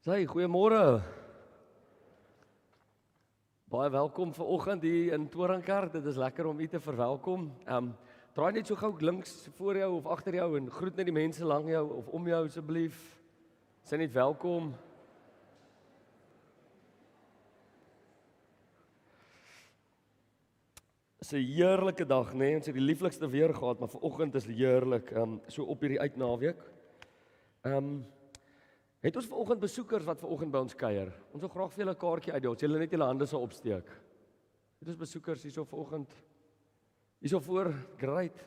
Sy, goeiemôre. Baie welkom vanoggend hier in Toringkerk. Dit is lekker om u te verwelkom. Draai net so gou links voor jou of agter jou en groet net die mense langs jou of om jou asseblief. Sy net welkom. Dis 'n heerlike dag, né? Ons het die lieflikste weer gehad, maar vanoggend is heerlik. So op hierdie uitnaweek. Het ons vanoggend besoekers wat vanoggend by ons kuier. Ons wil graag vir julle 'n kaartjie uitdeel. As julle net julle hande sal opsteek. Het ons besoekers hierso vanoggend. Hierso voor, great.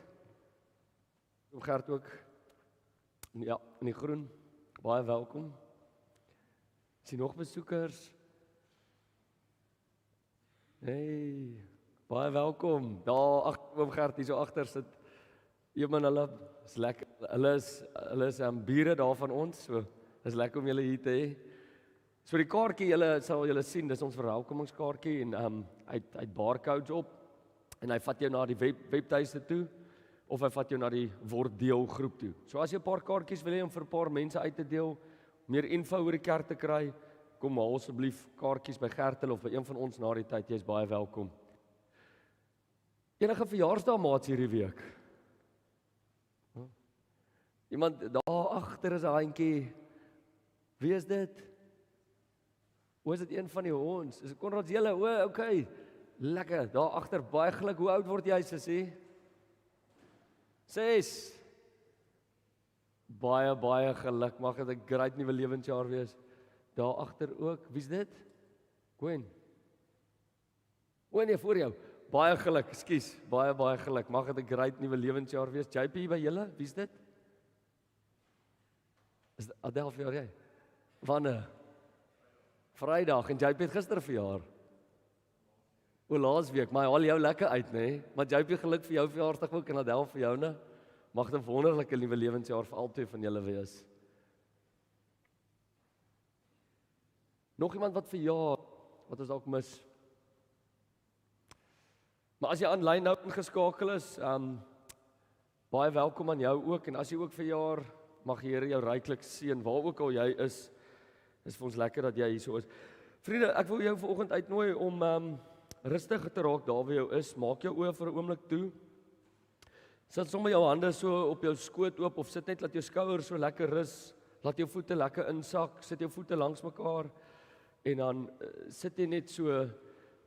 Om Gert ook. Ja, in die groen. Baie welkom. Sien nog besoekers? Hey, baie welkom. Daar agter oom Gert hierso agter sit iemand hulle is lekker. Hulle is bure daar van ons. So dis lekker om julle hier te hê. So die kaartjie, julle sal julle sien, dis ons verwelkomingskaartjie en hy barcodes op en hy vat jou na die webtuiste toe of hy vat jou na die word deel groep toe. So as jy 'n paar kaartjies wil hê om vir 'n paar mense uit te deel, meer info oor die kerk te kry, kom haal asseblief kaartjies by Gertel of by een van ons na die tyd. Jy's baie welkom. Enige verjaarsdag maats hierdie week? Iemand daar agter is 'n handjie. Wie is dit? Hoe is dit een van die honds? Is dit Konrad julle? O, okay. Lekker. Daar agter baie geluk. Hoe oud word jy, sussie? 6. Baie geluk. Mag dit 'n great nuwe lewensjaar wees. Daar agter ook. Wie's dit? Gwen. O nee, voor jou. Baie geluk. Ekskuus. Baie geluk. Mag dit 'n great nuwe lewensjaar wees. JP by julle? Wie's dit? Is dit Adel vir jy? Wanneer? Vrydag en JP het gister verjaar. O, laasweek, maar haal jou lekker uit, nê? Maar JP geluk vir jou verjaarsdag ook en Adel vir joune. Mag dit 'n wonderlike nuwe lewensjaar vir albei van julle wees. Nog iemand wat verjaar wat ons dalk mis. Maar as jy aanlyn nou ingeskakel is, baie welkom aan jou ook en as jy ook verjaar, mag die Here jou ryklik seën waar ook al jy is. Dis vir ons lekker dat jy hier so is. Vriende, ek wil jou vanoggend uitnooi om rustig te raak daar waar jy is. Maak jou oë vir 'n oomblik toe. Sit sommer jou hande so op jou skoot oop of sit net laat jou skouers so lekker rus. Laat jou voete lekker insak. Sit jou voete langs mekaar en dan sit jy net so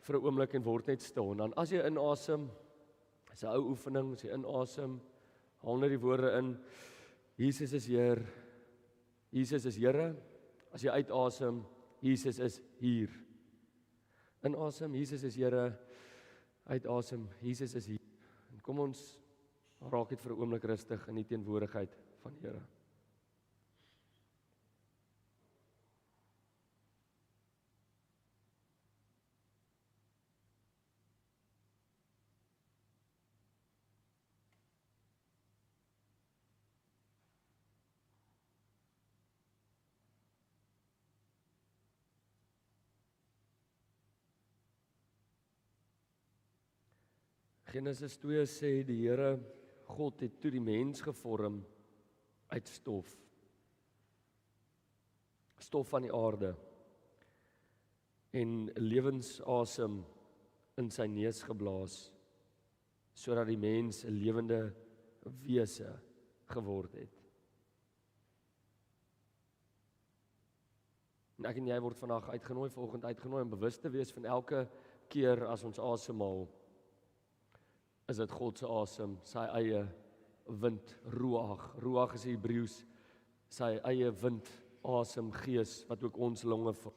vir 'n oomblik en word net stil. En dan as jy inasem, is 'n ou oefening, as jy inasem, haal net die woorde in. Jesus is Heer. Jesus is Here. As jy uitasem, Jesus is hier. Inasem, Jesus is Here. Uitasem, Jesus is hier. En kom ons raak dit vir 'n oomblik rustig in die teenwoordigheid van die Here. Genesis 2 sê die Here God het toe die mens gevorm uit stof. Stof van die aarde. En lewensasem in sy neus geblaas sodat die mens 'n lewende wese geword het. En ek en jy word vandag vanoggend uitgenooi om bewus te wees van elke keer as ons asemhaal. Is dit God se asem, sy eie wind, ruach. Ruach is Hebreëus, sy eie wind, asem, gees, wat ook ons longe vul.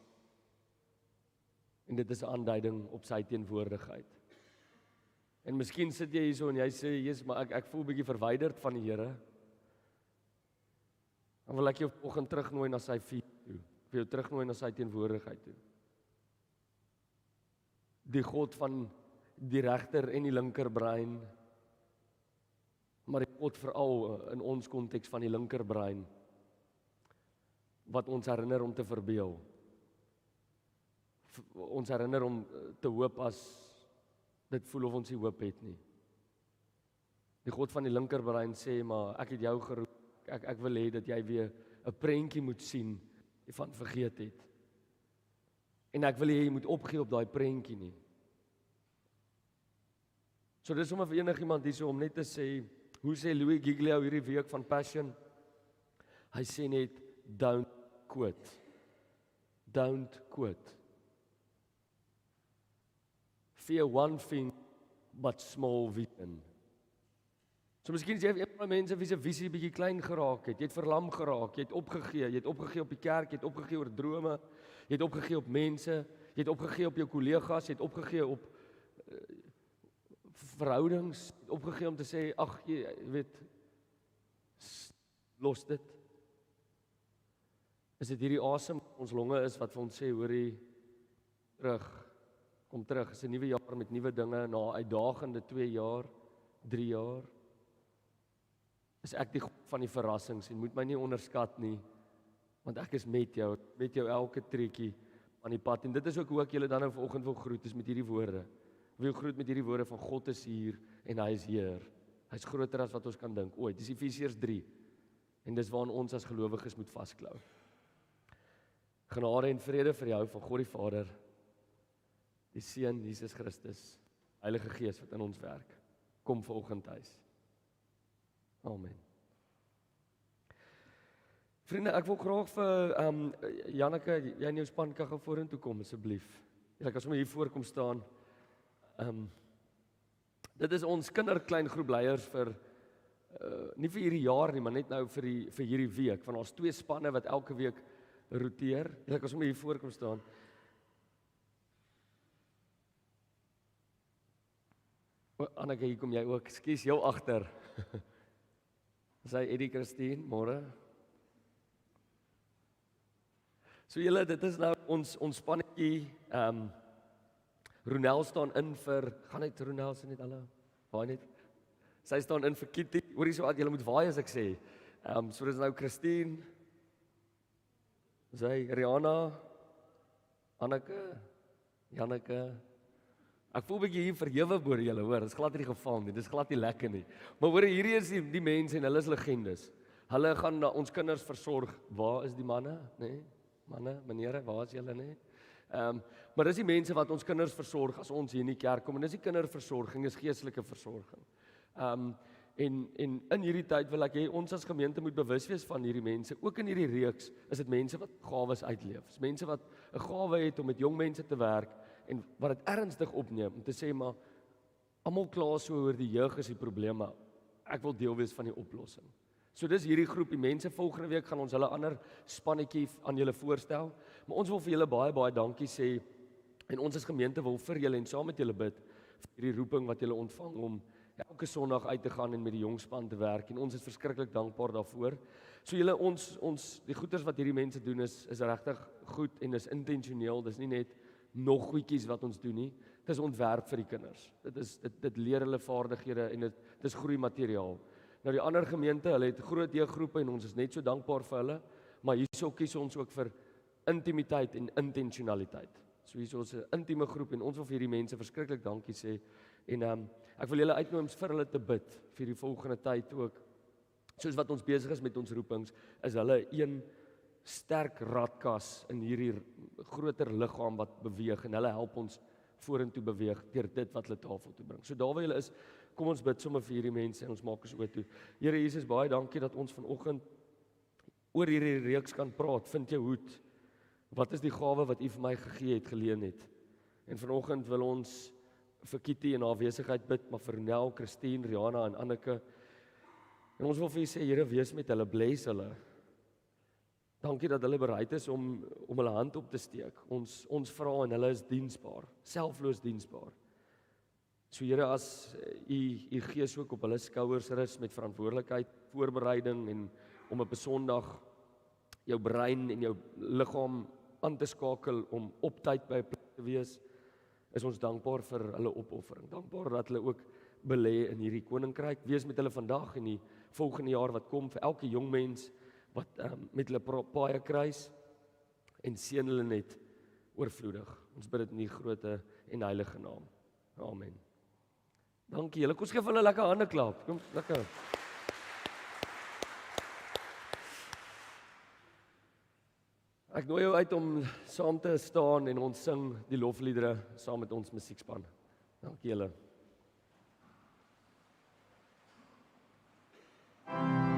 En dit is 'n aanduiding op sy teenwoordigheid. En miskien sit jy hierso en jy sê, Jesus, maar ek voel 'n bietjie verwyderd van die Here. Dan wil ek jou vanoggend terugnooi na sy vuur toe. Ek wil jou terugnooi na sy teenwoordigheid toe. Die God van die regter en die linkerbrein, maar die God veral in ons konteks van die linkerbrein, wat ons herinner om te verbeel. Ons herinner om te hoop as dit voel of ons nie hoop het nie. Die God van die linkerbrein sê, maar ek het jou geroep, ek wil hê dat jy weer 'n prentjie moet sien jy van vergeet het. En ek wil hê jy moet opgee op daai prentjie nie. So dis sommer vir enigiemand hierso om net te sê, hoe sê Louis Giglio hierdie week van Passion? Hy sê net, don't quit. Don't quit. Fear one thing, but small vision. So miskien is jy een van die mense wie se visie bietjie klein geraak het, jy het verlam geraak, jy het opgegee op die kerk, jy het opgegee oor drome, jy het opgegee op mense, jy het opgegee op jou kollegas, jy het opgegee op verhoudings, jy het opgegee om te sê, ag, jy weet, los dit. Is dit hierdie asem ons longe is wat vir ons sê, hoorie, kom terug, is 'n nuwe jaar met nuwe dinge, na uitdagende 2 jaar, 3 jaar. Is ek die God van die verrassings en moet my nie onderskat nie, want ek is met jou elke trekkie aan die pad. En dit is ook hoe ek julle dan nou vanoggend wil groet, is met hierdie woorde. Ek wil groet met hierdie woorde van God is hier en hy is Heer. Hy is groter as wat ons kan dink ooit. Dis Efesiërs 3. En dis waaraan ons as gelowiges moet vasklou. Genade en vrede vir jou van God die Vader, die Seun Jesus Christus, Heilige Gees wat in ons werk. Kom vanoggend huis. Amen. Vriende, ek wil graag vir Janneke, jy in jou span kan gou vorentoe kom asseblief. Jy kan sommer hier voorkom staan. Dit is ons kinderkleingroepleiers vir nie vir hierdie jaar nie, maar net nou vir hierdie week. Van ons 2 spanne wat elke week roteer. Jy kan sommer hier voorkom staan. Anneke, hier kom jy ook. Ekskuus, jou agter. Sy Eddie Christine, môre. So julle, dit is nou ons spannetjie. Ronel staan in vir, gaan net Ronel se net hallo. Waai net. Sy staan in vir Kitty. Hoorie so wat julle moet waai as ek sê. So dis nou Christine. Sy Rihanna, Anneke, Janneke. Ek voel 'n bietjie hier verhewe oor julle, hoor. Dis glad nie die geval nie. Dis glad nie lekker nie. Maar hoor, hierdie is die mense en hulle is legendes. Hulle gaan na ons kinders versorg. Waar is die manne, nê? Nee? Manne, menere, waar is julle, nê? Nee? Maar dis die mense wat ons kinders versorg as ons hier in die kerk kom. En dis die kinderversorging, is geestelike versorging. En in hierdie tyd wil ek hê ons as gemeente moet bewus wees van hierdie mense. Ook in hierdie reeks is dit mense wat gawes uitleef. Dis mense wat 'n gawe het om met jong mense te werk en wat dit ernstig opneem om te sê maar almal kla so oor die jeug is die probleem, maar ek wil deel wees van die oplossing. So dis hierdie groep, die mense volgende week gaan ons hulle ander spannetjie aan julle voorstel, maar ons wil vir julle baie dankie sê en ons as gemeente wil vir julle en saam met julle bid vir hierdie roeping wat julle ontvang om elke Sondag uit te gaan en met die jong span te werk en ons is verskriklik dankbaar daarvoor. So julle ons die goeders wat hierdie mense doen is regtig goed en is intentioneel, dis nie net nog goedjies wat ons doen nie. Dit is ontwerp vir die kinders. Dit leer hulle vaardighede en dit is groeimateriaal. Nou die ander gemeente, hulle het groot jeuggroepe en ons is net so dankbaar vir hulle, maar hierso kies ons ook vir intimiteit en intentionaliteit. So hierso is 'n intieme groep en ons wil vir hierdie mense verskriklik dankie sê en ek wil julle uitnooi om vir hulle te bid vir die volgende tyd ook. Soos wat ons besig is met ons roepings, is hulle een sterk radkas in hierdie groter liggaam wat beweeg en hulle help ons vorentoe beweeg deur dit wat hulle tafel toe bring. So daar waar julle is, kom ons bid sommer vir hierdie mense en ons maak ons oop toe. Here Jesus, baie dankie dat ons vanoggend oor hierdie reeks kan praat. Vind jou hoed. Wat is die gawe wat U vir my gegee het, geleen het? En vanoggend wil ons vir Kitty en haar besigheid bid, maar vir Nel, Christine, Rihanna en Anneke. En ons wil vir U sê, Here, wees met hulle, bless hulle. Dankie dat hulle bereid is om hulle hand op te steek. Ons vra en hulle is diensbaar, selfloos diensbaar. So Here, as U Gees ook op hulle skouers rus met verantwoordelikheid, voorbereiding en om op 'n Sondag jou brein en jou liggaam aan te skakel om op tyd by 'n plek te wees, is ons dankbaar vir hulle opoffering. Dankbaar dat hulle ook belê in hierdie koninkryk. Wees met hulle vandag en die volgende jaar wat kom vir elke jong mens wat met hulle paie kruis en seën hulle net oorvloedig. Ons bid dit in die groote en heilige naam. Amen. Dankie julle. Kom ons gee vir hulle lekker hande klap. Kom lekker. Ek nooi jou uit om saam te staan en ons sing die lofliedere saam met ons musiekspan. Dankie julle. Dank en alle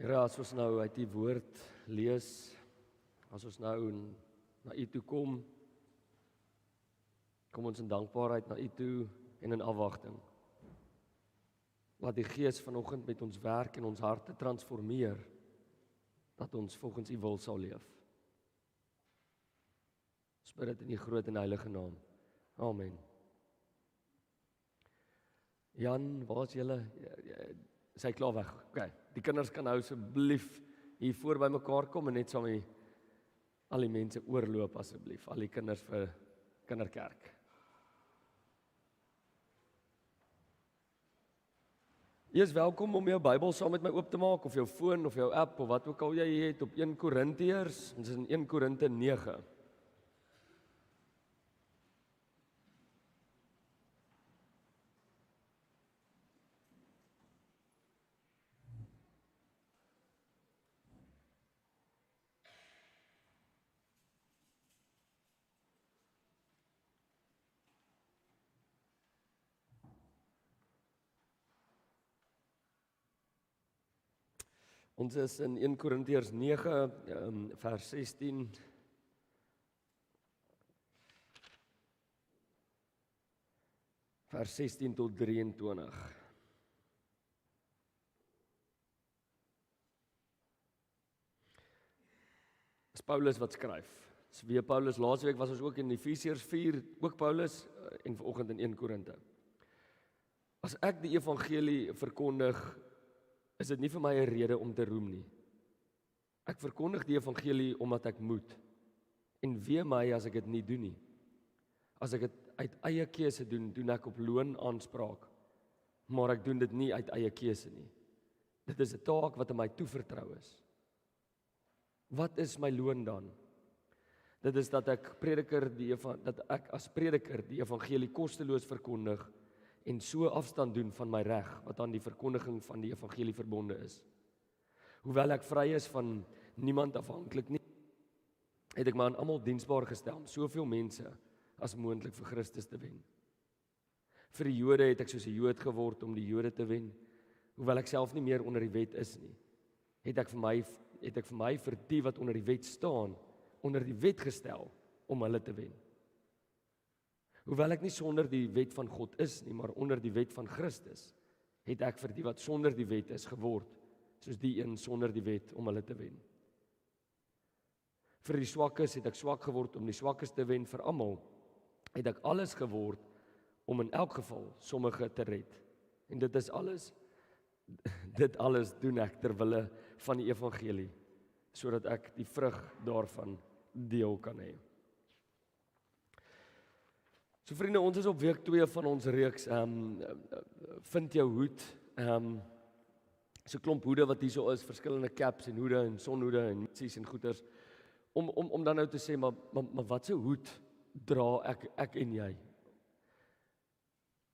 Here, as ons nou uit die woord lees, as ons nou na U toe kom ons in dankbaarheid na U toe en in afwagting. Laat die Gees vanoggend met ons werk en ons harte transformeer, dat ons volgens U wil sal leef. Ons bid dit in U groot en heilige naam. Amen. Jan, waar is julle? Is hy klaar weg? Okay. Die kinders kan nou asseblief hier voor by mekaar kom en net saam met al die mense oorloop asseblief. Al die kinders vir kinderkerk. Jy is welkom om jou Bybel saam met my oop te maak, of jou foon, of jou app, of wat ook al jy het op 1 Korintiërs. Ons is in 1 Korinte 9. Ons is in 1 Korintiërs 9, vers 16. Vers 16 tot 23. Dis Paulus wat skryf. Dis weer Paulus. Laasweek was ons ook in Efesiërs 4, ook Paulus, en vanoggend in 1 Korinte. As ek die evangelie verkondig, is dit nie vir my 'n rede om te roem nie. Ek verkondig die evangelie omdat ek moet. En wee my as ek dit nie doen nie. As ek dit uit eie keuse doen, doen ek op loon aanspraak. Maar ek doen dit nie uit eie keuse nie. Dit is 'n taak wat aan my toevertrou is. Wat is my loon dan? Dit is dat ek as prediker die evangelie kosteloos verkondig en so afstand doen van my reg wat aan die verkondiging van die evangelie verbonde is. Hoewel ek vry is van niemand afhanklik nie, het ek my aan almal diensbaar gestel om soveel mense as moontlik vir Christus te wen. Vir die Jode het ek soos 'n Jood geword om die Jode te wen, hoewel ek self nie meer onder die wet is nie. Het ek vir my vir die wat onder die wet staan, onder die wet gestel om hulle te wen. Hoewel ek nie sonder die wet van God is nie, maar onder die wet van Christus, het ek vir die wat sonder die wet is geword, soos die een sonder die wet om hulle te wen. Vir die swakkes het ek swak geword om die swakkes te wen, vir almal het ek alles geword om in elk geval sommige te red. En dit alles doen ek ter wille van die evangelie, sodat ek die vrug daarvan deel kan hê. So vriende, ons is op week 2 van ons reeks, vind jou hoed, so 'n klomp hoede wat hier so is, verskillende caps en hoede en sonhoede en mutsies en goeders, om dan nou te sê, maar wat se hoed dra ek en jy?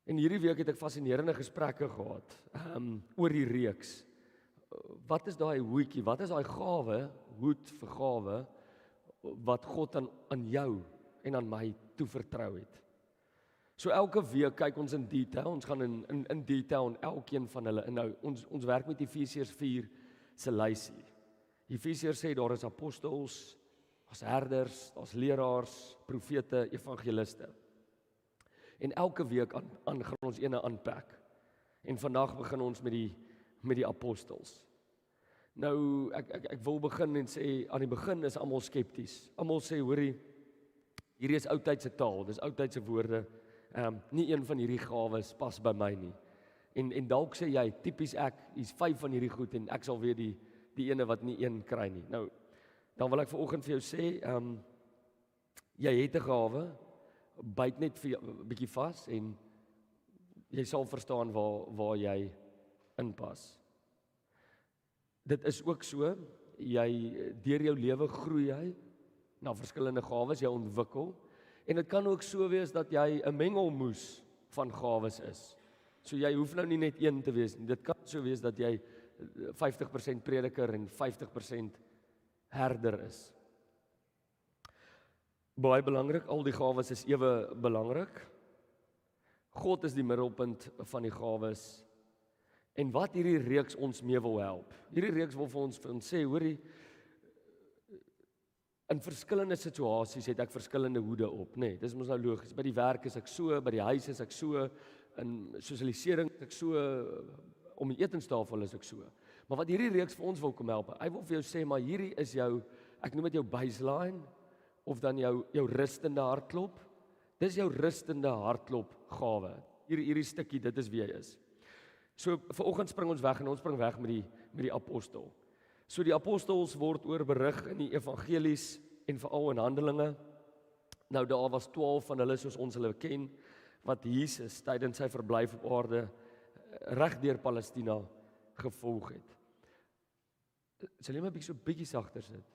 En hierdie week het ek fascinerende gesprekke gehad, oor die reeks. Wat is daai hoedjie, wat is daai hoed vir gawe, wat God aan jou en aan my toevertrou het? So elke week kyk ons in detail, ons gaan in detail in elkeen van hulle inhou. Ons werk met Efesiërs 4 se lysie. Efesiërs sê daar is apostels, daar's herders, daar's leraars, profete, evangeliste. En elke week gaan ons ene aanpak. En vandag begin ons met die apostels. Nou ek wil begin en sê aan die begin is almal skepties. Almal sê hoorie, hierdie is oudtydse taal, dis oudtydse woorde. Nie een van hierdie gawes pas by my nie. En dalk sê jy, tipies ek, hier's 5 van hierdie goed en ek sal weer die ene wat nie een kry nie. Nou, dan wil ek vanoggend vir jou sê, jy het 'n gawe, byt net vir 'n bietjie vas en jy sal verstaan waar jy inpas. Dit is ook so, deur jou lewe groei jy na verskillende gawes, jy ontwikkel. En dit kan ook so wees dat jy 'n mengelmoes van gawes is. So jy hoef nou nie net een te wees nie. Dit kan so wees dat jy 50% prediker en 50% herder is. Baie belangrik, al die gawes is ewe belangrik. God is die middelpunt van die gawes. En wat hierdie reeks ons mee wil help. Hierdie reeks wil vir ons sê, hoorie, in verskillende situasies het ek verskillende hoede op, nê. Dis mos nou logies. By die werk is ek so, by die huis is ek so, in sosialisering is ek so, om die etenstafel is ek so. Maar wat hierdie reeks vir ons wil kom help, hy wil vir jou sê, maar hierdie is jou, ek noem dit jou baseline, of dan jou rustende hartklop. Dis jou rustende hartklop gawe. Hierdie stukkie, dit is wie hy is. So vanoggend spring ons weg en ons spring weg met die apostel. So die apostels word oor berig in die evangelies en veral in Handelinge. Nou daar was 12 van hulle soos ons hulle ken, wat Jesus tydens sy verblyf op aarde reg deur Palestina gevolg het. Sal jy my so 'n bietjie sagter sit?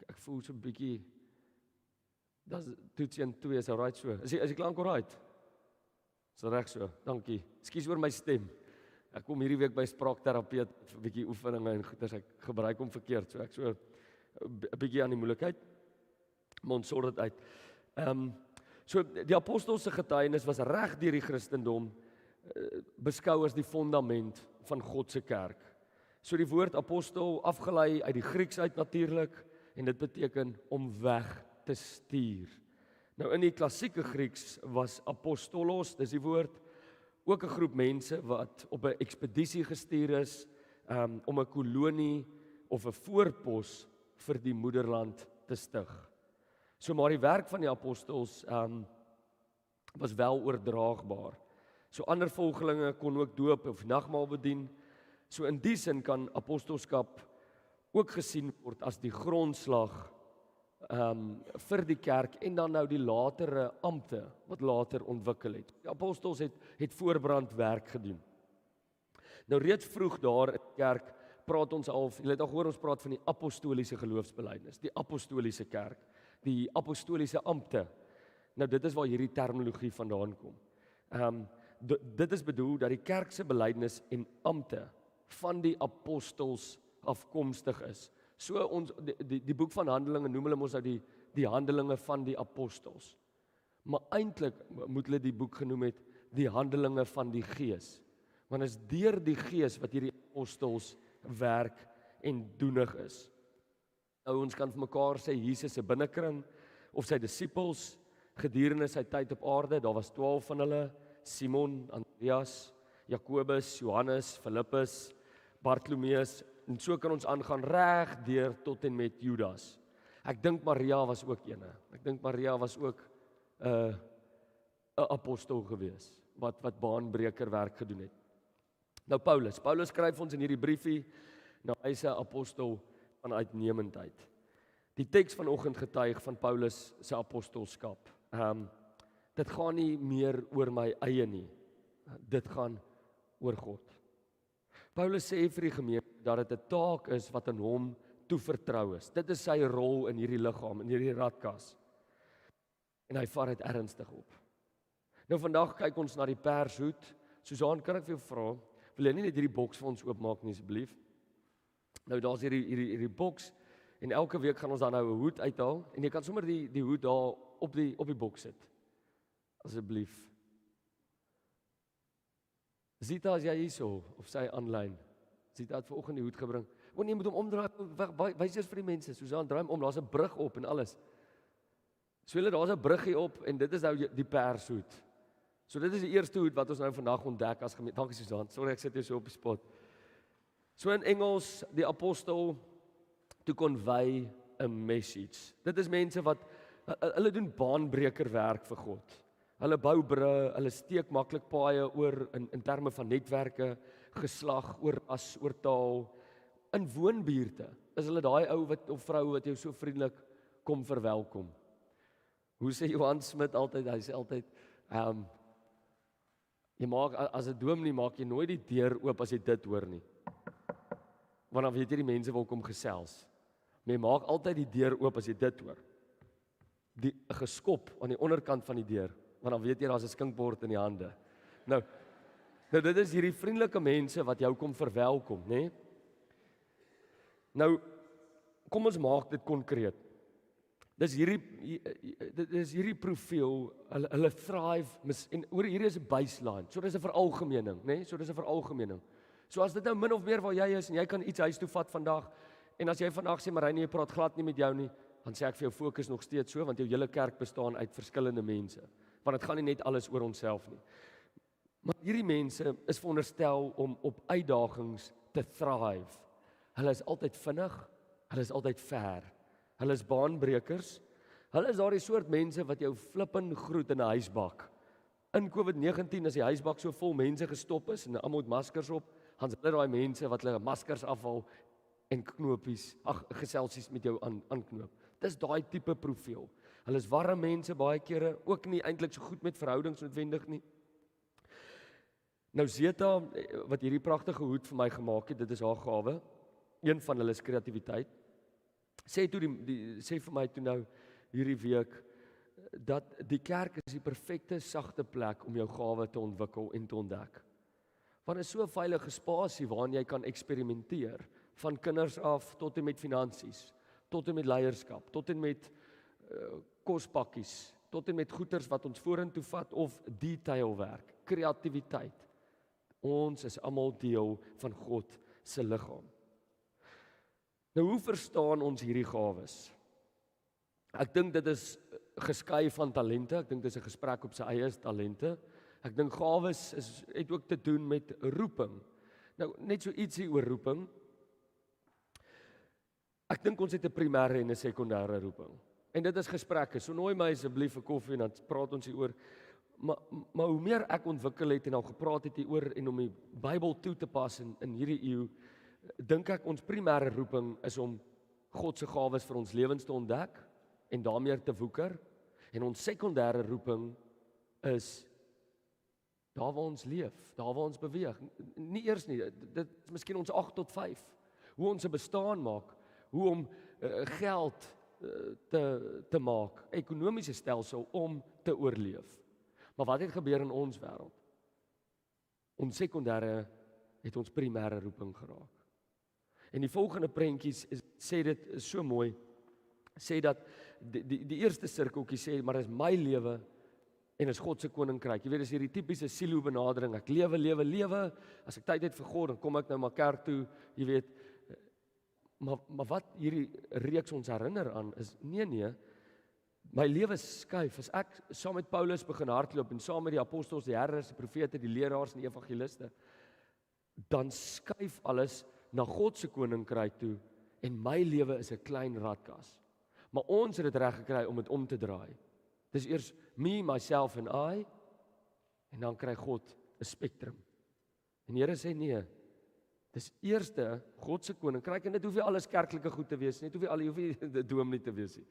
Ek voel so 'n bietjie, toetsie en 2 is alright so. Is jy klaar alright? Is reg so, dankie. Ekskuus oor my stem. Ek kom hierdie week by spraakterapeut vir 'n bietjie oefeninge en goeders, ek gebruik hom verkeerd, so ek so 'n bietjie aan die moeilikheid, maar ons sort dit uit. So die apostels se getuienis was reg deur die Christendom beskou as die fondament van God se kerk. So die woord apostel afgelei uit die Grieks uit natuurlik, en dit beteken om weg te stuur. Nou in die klassieke Grieks was apostolos, dis die woord, ook 'n groep mense wat op 'n ekspedisie gestuur is om 'n kolonie of 'n voorpos vir die moederland te stig. So maar die werk van die apostels was wel oordraagbaar. So ander volgelinge kon ook doop of nagmaal bedien. So in die sin kan apostelskap ook gesien word as die grondslag vir die kerk en dan nou die latere ampte wat later ontwikkel het. Die apostels het voorbrand werk gedoen. Nou reeds vroeg daar in die kerk praat ons al, julle het al gehoor ons praat van die apostoliese geloofsbelijdenis, die apostoliese kerk, die apostoliese ampte. Nou dit is waar hierdie terminologie vandaan kom. Dit is bedoel dat die kerk se belydenis en ampte van die apostels afkomstig is. So ons die boek van Handelinge noem hulle mos nou die Handelinge van die apostels. Maar eintlik moet hulle die boek genoem het die Handelinge van die Gees. Want is deur die Gees wat hierdie apostels werk en doenig is. Nou ons kan vir mekaar sê Jesus se binnekring of sy disippels gedurende sy tyd op aarde, daar was 12 van hulle, Simon, Andreas, Jakobus, Johannes, Filippus, Bartolomeus, en so kan ons aangaan reg deur tot en met Judas. Ek dink Maria was ook eene. Ek dink Maria was ook 'n apostel gewees wat baanbreker werk gedoen het. Nou Paulus skryf ons in hierdie briefie, nou hy's 'n apostel van uitnemendheid. Die teks vanoggend getuig van Paulus se apostelskap. Dit gaan nie meer oor my eie nie. Dit gaan oor God. Paulus sê vir die gemeente dat dit 'n taak is wat aan hom toevertrou is. Dit is sy rol in hierdie liggaam, in hierdie radkas. En hy vat dit ernstig op. Nou vandag kyk ons na die pershoed. Susan, kan ek vir jou vra, wil jy nie net hierdie boks vir ons oopmaak nie asseblief? Nou daar's hierdie boks en elke week gaan ons dan nou 'n hoed uithaal en jy kan sommer die hoed daar op die boks sit. Asseblief. Zita, as jy hierso of sy aanlyn. Zita het vanoggend die hoed gebring. O nee, moet hom omdraai. Wys eers vir die mense. Susan, draai hom om. Daar's 'n brug op en alles. So hulle daar's 'n bruggie op en dit is nou die pershoed. So dit is die eerste hoed wat ons nou vandag ontdek as gemeente. Dankie Susan. Sorry ek sit jou so op die spot. So in Engels, die apostel to convey a message. Dit is mense wat hulle doen baanbreker werk vir God. Hulle bou brûe, hulle steek maklik paaie oor in terme van netwerke, geslag, oor ras, oor taal. In woonbuurte is hulle daai ou of vrou wat jou so vriendelik kom verwelkom. Hoe sê Johan Smit altyd, hy sê altyd, jy maak as 'n dominee maak jy nooit die deur oop as jy dit hoor nie. Want dan weet jy die mense wil kom gesels. Maar jy maak altyd die deur oop as jy dit hoor. Die geskop aan die onderkant van die deur, want dan weet jy daar's 'n skinkbord in die hande. Nou dit is hierdie vriendelike mense wat jou kom verwelkom, né? Nou kom ons maak dit konkreet. Dis hierdie profiel, hulle thrive en oor hierdie is 'n baseline. So dis 'n veralgemening, né? So dis 'n veralgemening. So as dit nou min of meer waar jy is en jy kan iets huis toe vat vandag en as jy vandag sê Marine, jy praat glad nie met jou nie, dan sê ek vir jou fokus nog steeds so want jou hele kerk bestaan uit verskillende mense. Want dit gaan nie net alles oor onsself nie. Maar hierdie mense is veronderstel om op uitdagings te thrive. Hulle is altyd vinnig, hulle is altyd ver. Hulle is baanbrekers. Hulle is daardie soort mense wat jou flippin groet in 'n huisbak. In COVID-19 as die huisbak so vol mense gestop is en almal met maskers op, gaan hulle daai mense wat hulle maskers afhaal en knopies, geselsies met jou aanknoop. Dis daai tipe profiel. Hulle is warm mense baie kere, ook nie eintlik so goed met verhoudings noodwendig nie. Nou Zeta, wat hierdie pragtige hoed vir my gemaak het, dit is haar gawe. Een van hulle is kreatiwiteit. Sê vir my toe nou hierdie week dat die kerk is die perfekte sagte plek om jou gawe te ontwikkel en te ontdek. Want dit is so 'n veilige spasie waarin jy kan eksperimenteer, van kinders af tot en met finansies, tot en met leierskap, tot en met kospakkies, tot en met goeders wat ons vorentoe vat of detailwerk, kreatiwiteit. Ons is almal deel van God se liggaam. Nou hoe verstaan ons hierdie gawes? Ek dink dit is geskei van talente, ek dink dit is 'n gesprek op sy eie talente. Ek dink gawes het ook te doen met roeping. Nou net so ietsie oor roeping. Ek dink ons het 'n primêre en 'n sekondêre roeping. En dit is gesprekke. So nooi my asseblief vir koffie en dan praat ons hieroor. Maar hoe meer ek ontwikkel het en al gepraat het hieroor en om die Bybel toe te pas in hierdie eeu, dink ek ons primêre roeping is om God se gawes vir ons lewens te ontdek en daarmee te woeker. En ons sekondêre roeping is daar waar ons leef, daar waar ons beweeg. Nie eers nie, dit is miskien ons 8 tot 5. Hoe ons 'n bestaan maak, hoe om geld te maak, ekonomiese stelsel om te oorleef. Maar wat het gebeur in ons wêreld? Ons sekondêre het ons primêre roeping geraak. En die volgende prentjies sê dit is so mooi, sê dat die eerste sirkeltjie sê, maar is my lewe en is God se koninkryk. Jy weet, dis hierdie tipiese silo benadering. Ek lewe. As ek tyd het vir God, dan kom ek nou maar kerk toe, jy weet. Maar wat hierdie reeks ons herinner aan is, nee, my lewe skuif. As ek saam met Paulus begin hardloop en saam met die apostels, die herders, die profete, die leraars en die evangeliste, dan skuif alles na God se koninkryk toe en my lewe is 'n klein ratkas. Maar ons het dit reg gekry om dit om te draai. Dis eers me, myself and I, en dan kry God 'n spektrum. En die Here sê nee, dis eerste God se koninkryk en dit hoef nie alles kerklike goed te wees nie, dit hoef nie 'n dominee te wees nie.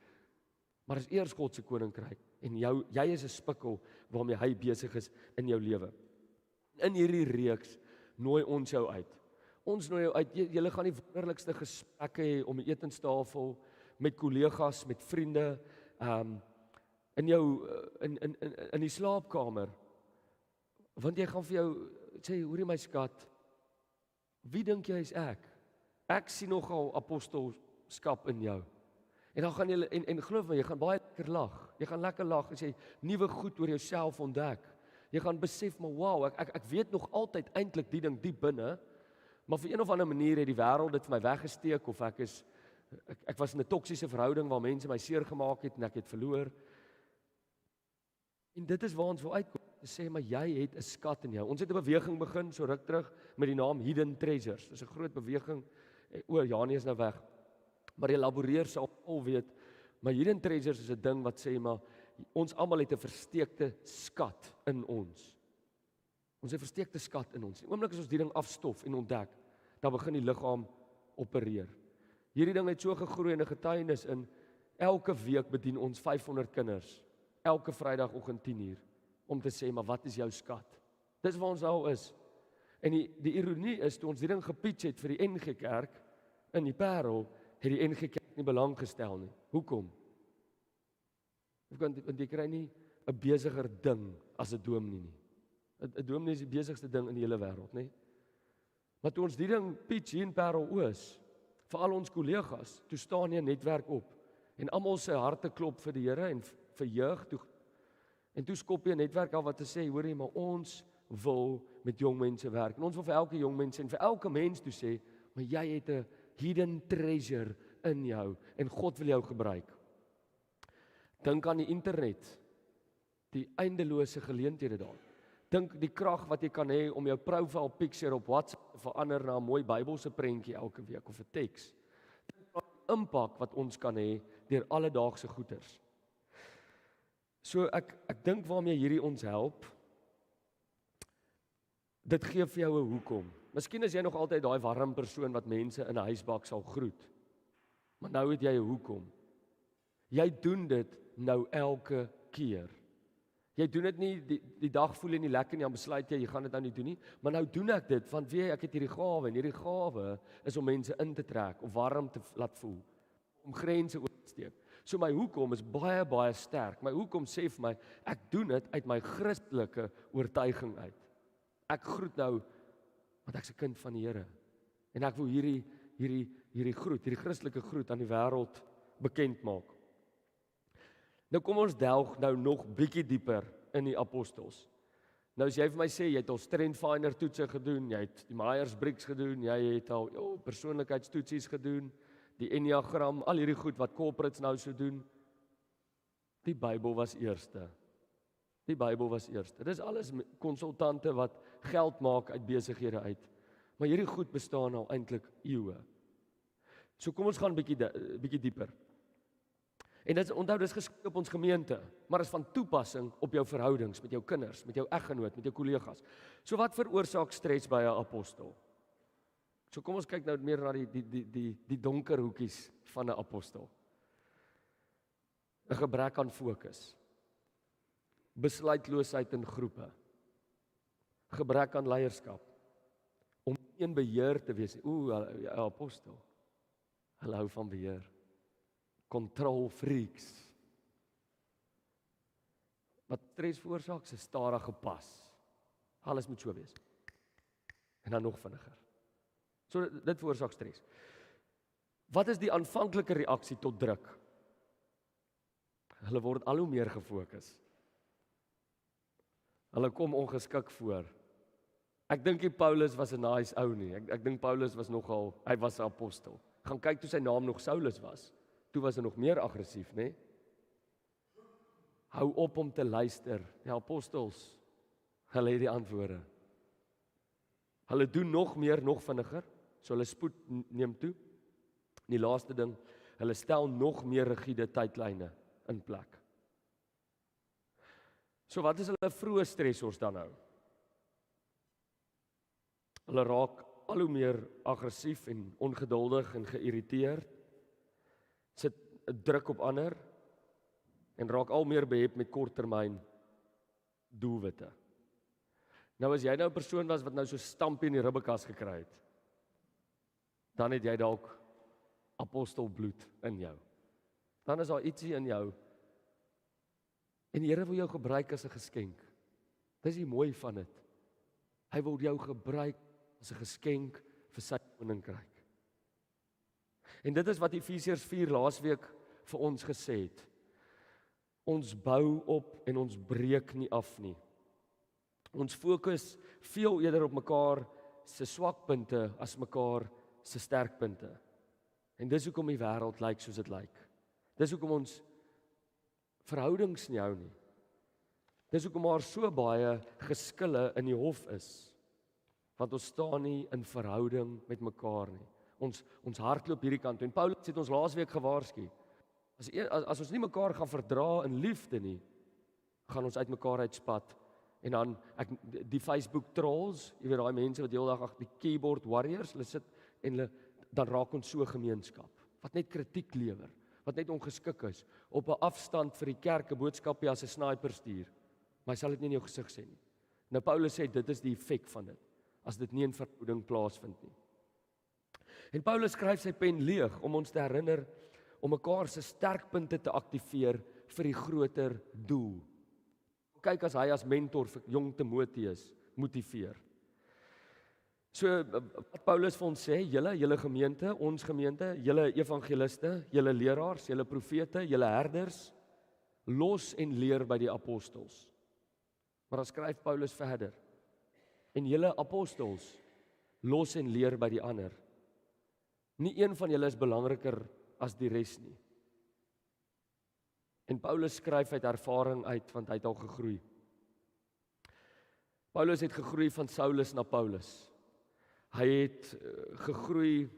Maar dis eers God se koninkryk en jy is 'n spikkel waarmee hy besig is in jou lewe. In hierdie reeks nooi ons jou uit. Ons nooi jou uit, julle gaan die wonderlikste gesprekke hê om die etenstafel met kollegas, met vriende, in die slaapkamer. Want jy gaan vir jou sê, hoorie my skat, wie dink jy is ek? Ek sien nogal apostelskap in jou. En dan gaan jy en glo my, jy gaan baie lekker lag. Jy gaan lekker lag as jy nuwe goed oor jouself ontdek. Jy gaan besef, maar wow, ek weet nog altyd eintlik die ding diep binne, maar vir een of ander manier het die wêreld dit vir my weggesteek of ek was in 'n toksiese verhouding waar mense my seer gemaak het en ek het verloor. En dit is waar ons wil uitkom. Te sê maar jy het 'n skat in jou. Ons het 'n beweging begin so ruk terug met die naam Hidden Treasures. Dis 'n groot beweging. Janie is nou weg. Maar elaboreer sal al weet, maar Hidden Treasures is 'n ding wat sê maar ons almal het 'n versteekte skat in ons. Ons het 'n versteekte skat in ons. Die oomblik as ons die ding afstof en ontdek, dan begin die liggaam opereer. Hierdie ding het so gegroei in 'n getuienis in elke week bedien ons 500 kinders. Elke Vrydagoggend 10:00 om te sê maar wat is jou skat? Dis waar ons nou is. En die ironie is toe ons die ding gepitch het vir die NG Kerk in die Parel, het die NG Kerk nie belang gestel nie. Hoekom? Want jy kry nie 'n besiger ding as 'n dominee nie. 'n Dominee is die besigste ding in die hele wêreld, nê? Maar toe ons die ding pitch hier in Parel Oos, vir al ons kollegas, toe staan hier 'n netwerk op en almal se harte klop vir die Here en vir jeug toe. En toe skop jy 'n netwerk af wat te sê, hoorie, maar ons wil met jong mense werk. En ons wil vir elke jong mens en vir elke mens toe sê, maar jy het 'n hidden treasure in jou en God wil jou gebruik. Dink aan die internet, die eindelose geleenthede daar. Dink die krag wat jy kan hê om jou profile picture op WhatsApp te verander na 'n mooi Bybelse prentjie elke week of 'n teks. Dink aan die impak wat ons kan hê deur alledaagse goeders. So ek dink waarmee hierdie ons help, dit gee vir jou 'n hoekom. Miskien is jy nog altyd daai warm persoon wat mense in 'n huisbak sal groet. Maar nou het jy 'n hoekom. Jy doen dit nou elke keer. Jy doen dit nie die dag voel jy nie lekker nie, dan besluit jy gaan dit nou nie doen nie, maar nou doen ek dit want weet jy ek het hierdie gawe en hierdie gawe is om mense in te trek of warm te laat voel, om grense oor te steek. So my hoekom is baie baie sterk. My hoekom sê vir my ek doen dit uit my Christelike oortuiging uit. Ek groet nou want ek's 'n kind van die Here en ek wil hierdie groet, hierdie Christelike groet aan die wêreld bekend maak. Nou kom ons delg nou nog bietjie dieper in die apostels. Nou as jy vir my sê jy het al Strength Finder toetse gedoen, jy het die Myers-Briggs gedoen, jy het al persoonlikheidstoetsies gedoen, die Enneagram, al hierdie goed wat corporates nou so doen. Die Bybel was eerste. Die Bybel was eerste. Dis alles konsultante wat geld maak uit besighede uit. Maar hierdie goed bestaan al eintlik eeue. So kom ons gaan bietjie dieper. En dit onthou dis geskryf op ons gemeente, maar is van toepassing op jou verhoudings met jou kinders, met jou eggenoot, met jou kollegas. So wat veroorsaak stres by 'n apostel? So kom ons kyk nou meer na die donker hoekies van 'n apostel. 'n Gebrek aan fokus. Besluitloosheid in groepe. Gebrek aan leierskap. Om een beheer te wees. 'n apostel. Hulle hou van beheer. Control freaks. Wat stres veroorsaak, is 'n stadige pas. Alles moet so wees. En dan nog vinniger. So dit veroorsaak stres. Wat is die aanvanklike reaksie tot druk? Hulle word al hoe meer gefokus. Hulle kom ongeskik voor. Ek dink nie Paulus was 'n nice ou nie. Ek dink Paulus was nogal, hy was 'n apostel. Gaan kyk toe sy naam nog Saulus was. Toe was hy nog meer aggressief, né? Hou op om te luister. Die apostels, hulle het die antwoorde. Hulle doen nog meer, nog vinniger. So hulle spoed neem toe. En die laaste ding, hulle stel nog meer rigiede tydlyne in plek. So wat is hulle vroeë stressors dan nou? Hulle raak al hoe meer aggressief en ongeduldig en geïrriteerd. Sit 'n druk op ander en raak al meer behep met korttermyn doelwitte. Nou as jy nou 'n persoon was wat nou so stampie in die ribbekas gekry het, dan het jy dalk apostelbloed in jou. Dan is daar ietsie in jou en die Here wil jou gebruik as 'n geskenk. Dis die mooi van dit. Hy wil jou gebruik as 'n geskenk vir sy koninkryk. En dit is wat Efesiërs 4 laasweek vir ons gesê het. Ons bou op en ons breek nie af nie. Ons fokus veel eerder op mekaar se swakpunte as mekaar se sterkpunte. En dis hoekom die wêreld lyk soos dit lyk. Dis hoekom ons verhoudings nie hou nie. Dis hoekom daar so baie geskille in die hof is. Want ons staan nie in verhouding met mekaar nie. Ons hardloop hierdie kant toe. En Paulus het ons laasweek gewaarsku. As ons nie mekaar gaan verdra in liefde nie, gaan ons uit mekaar uitspat. En dan die Facebook trolls, jy weet daai mense wat die hele dag die keyboard warriors, hulle sit en dan raak ons so 'n gemeenskap wat net kritiek lewer, wat net ongeskik is, op 'n afstand vir die kerk 'n boodskapie as 'n sniper stuur. Maar hy sal dit nie in jou gesig sê nie. Nou Paulus sê dit is die effek van dit, as dit nie in verhouding plaasvind nie. En Paulus skryf sy pen leeg om ons te herinner om mekaar se sterkpunte te aktiveer vir die groter doel. Kyk as hy as mentor vir jong Timoteus motiveer. So wat Paulus vir ons sê, julle gemeente, ons gemeente, julle evangeliste, julle leraars, julle profete, julle herders, los en leer by die apostels. Maar dan skryf Paulus verder. en julle apostels los en leer by die ander. Nie een van julle is belangriker as die res nie. En Paulus skryf uit ervaring uit, want hy het al gegroei. Paulus het gegroei van Saulus na Paulus. Hy het gegroei,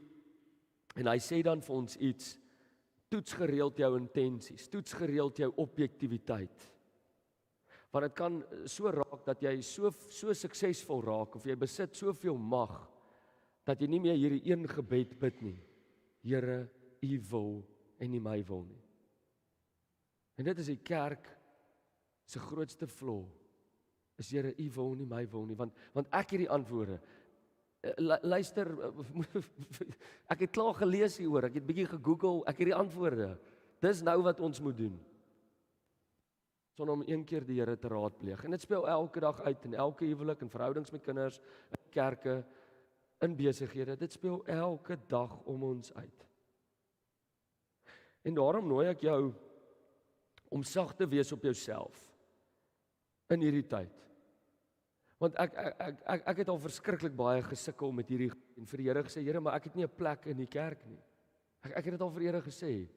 en hy sê dan vir ons iets, toets gereeld jou intensies, toets gereeld jou objektiwiteit. Want dit kan so raak dat jy so suksesvol raak, of jy besit soveel mag, dat jy nie meer hierdie een gebed bid nie. Here, U wil en nie my wil nie. En dit is die kerk se grootste flaw, is Here, U wil nie my wil nie, want ek het die antwoorde. Luister, ek het klaar gelees hieroor, ek het bietjie gegoogel, ek het die antwoorde. Dis nou wat ons moet doen. Sonder om een keer die Here te raadpleeg. En dit speel elke dag uit, in elke huwelik, in verhoudings met kinders, in kerke, in besighede. Dit speel elke dag om ons uit. En daarom nooi ek jou om sag te wees op jouself in hierdie tyd. Want ek het al verskriklik baie gesukkel met hierdie en vir die Here gesê, Here, maar ek het nie 'n plek in die kerk nie. Ek het dit al vir die Here gesê.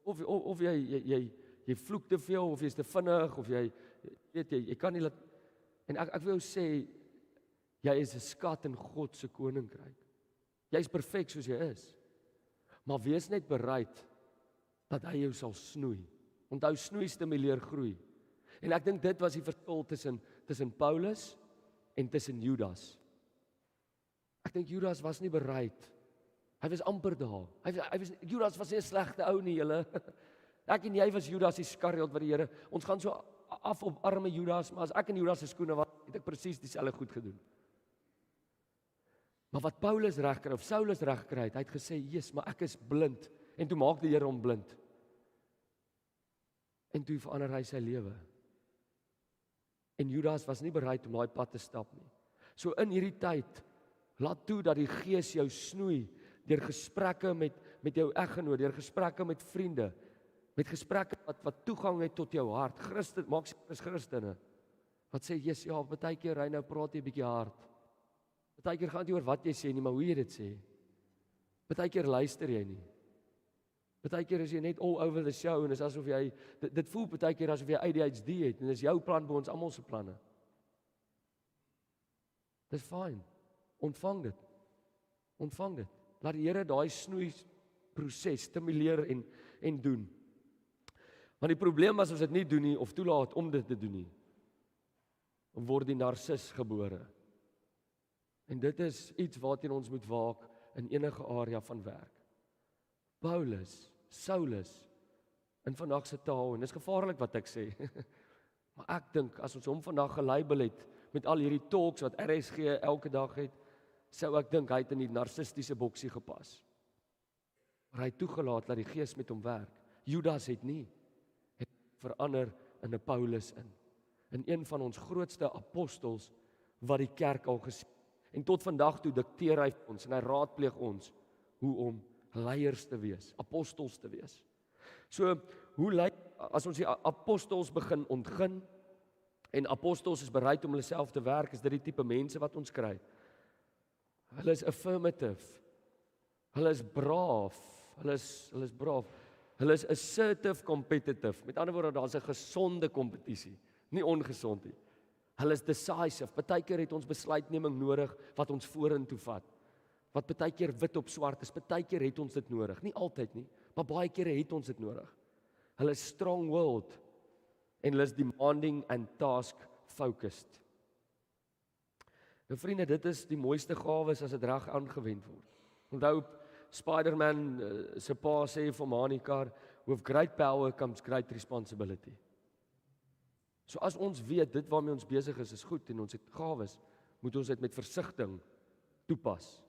Of jy vloek te veel, of jy's te vinnig, of jy kan nie laat. En ek wil jou sê, jy is 'n skat in God se koninkryk. Jy's perfek soos jy is. Maar wees net bereid dat hy jou sal snoei. Onthou, snoei stimuleer groei. En ek dink dit was die verskil tussen Paulus en tussen Judas. Ek dink Judas was nie bereid. Hy was amper daar. Judas was nie 'n slegte ou nie, julle. Ek en jy was Judas Iskariot wat die Here, ons gaan so af op arme Judas, maar as ek in Judas se skoene was, het ek presies dieselfde goed gedoen. Maar wat Paulus regkry of Saulus regkry het, hy het gesê, "Jesus, maar ek is blind." En toe maak die Here hom blind. En toe verander hy sy lewe. En Judas was nie bereid om daai pad te stap nie. So in hierdie tyd, laat toe dat die Gees jou snoei deur gesprekke met jou eggenoot, deur gesprekke met vriende, met gesprekke wat toegang het tot jou hart. Christen, maak seker is Christene. Wat sê, "Jesus, ja, partykeer hy nou praat jy 'n bietjie hard." Partykeer gaan dit nie oor wat jy sê nie, maar hoe jy dit sê. Partykeer luister jy nie. Partykeer is jy net all over the show en is asof jy dit voel partykeer asof jy ADHD het en dis jou plan by ons almal se planne. Dis fyn. Ontvang dit. Ontvang dit. Laat die Here daai snoei proses stimuleer en doen. Want die probleem was as ons dit nie doen nie of toelaat om dit te doen nie, dan word die narcis gebore. En dit is iets waarteen ons moet waak in enige area van werk. Paulus, Saulus, in vandag se taal, en dis gevaarlik wat ek sê, maar ek dink, as ons hom vandag gelabel het, met al hierdie talks wat RSG elke dag het, sou ek dink, hy het in die narcistiese boksie gepas. Maar hy het toegelaat dat die Gees met hom werk. Judas het nie, het verander in 'n Paulus in een van ons grootste apostels, wat die kerk al gesien. En tot vandag toe dikteer hy ons, en hy raadpleeg ons, hoe om leiers te wees, apostels te wees. So, hoe lyk, as ons die apostels begin ontgin, en apostels is bereid om hulle self te werk, is dit die tipe mense wat ons kry. Hulle is affirmative, hulle is braaf, hulle is braaf, hulle is assertive competitive, met ander woorde, daar is 'n gesonde kompetisie, nie ongesond nie. Hulle is decisive, partykeer het ons besluitneming nodig, wat ons vorentoe vat, wat partykeer wit op swart is, partykeer het ons dit nodig, nie altyd nie, maar baie kere het ons dit nodig. Hulle is strong-willed, en hulle is demanding and task-focused. Nou vriende, dit is die mooiste gawes as dit reg aangewend word. Onthou, Spider-Man se pa sê vir Monica, with great power comes great responsibility. So as ons weet, dit waarmee ons besig is goed, en ons het gawes, moet ons dit met versigtiging toepas.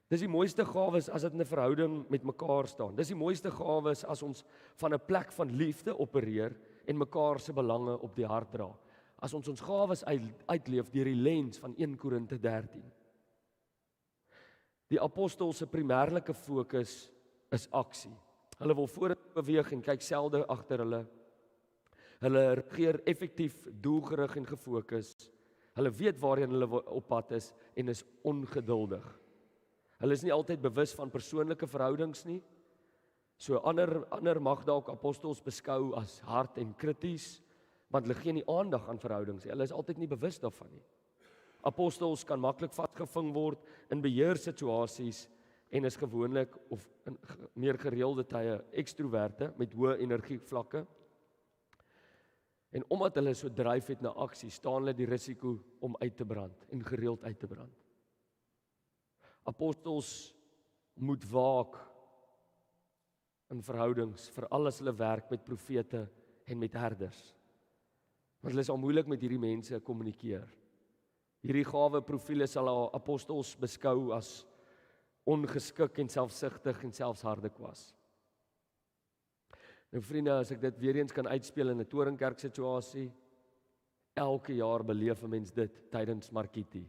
Dis die mooiste gawes as dit in 'n verhouding met mekaar staan. Dis die mooiste gawes as ons van 'n plek van liefde opereer en mekaar se belange op die hart dra. As ons gawes uitleef deur die lens van 1 Korinte 13. Die apostel se primêrlike fokus is aksie. Hulle wil vorentoe beweeg en kyk selde agter hulle. Hulle reageer effektief, doelgerig en gefokus. Hulle weet waarheen hulle op pad is en is ongeduldig. Hulle is nie altyd bewus van persoonlike verhoudings nie. So ander mag dalk apostels beskou as hard en krities, want hulle gee nie aandag aan verhoudings nie. Hulle is altyd nie bewus daarvan nie. Apostels kan maklik vasgevang word in beheersituasies en is gewoonlik of in meer gereelde tye ekstroverte met hoë energievlakke. En omdat hulle so dryf het na aksie, staan hulle die risiko om uit te brand en gereeld uit te brand. Apostels moet waak in verhoudings, veral as hulle werk met profete en met herders. Want hulle is al moeilik met hierdie mense kommunikeer. Hierdie gawe profiele sal al apostels beskou as ongeskik en selfsugtig en selfs harde kwas. Nou vriende, as ek dit weer eens kan uitspeel in 'n Toringkerk situasie, elke jaar beleef 'n mens dit tydens Markitie.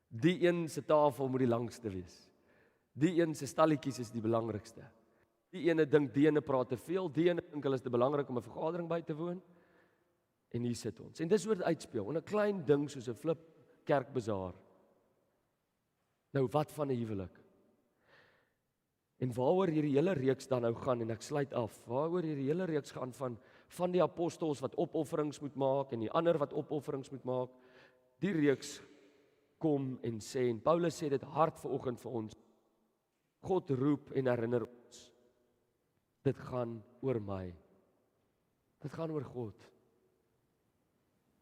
Die een se tafel moet die langste wees. Die een se stalletjies is die belangrikste. Die ene dink die ene praat te veel, die ene dink hulle is te belangrik om 'n vergadering by te woon. En hier sit ons. En dis hoe dit uitspeel, in 'n klein ding soos 'n flip kerkbazaar. Nou wat van 'n huwelik? En waaroor hierdie hele reeks dan nou gaan, en ek sluit af, waaroor hierdie hele reeks gaan van die apostels wat opofferings moet maak en die ander wat opofferings moet maak, die reeks kom en sê, en Paulus sê dit hard vanoggend vir ons, God roep en herinner ons, dit gaan oor my, dit gaan oor God,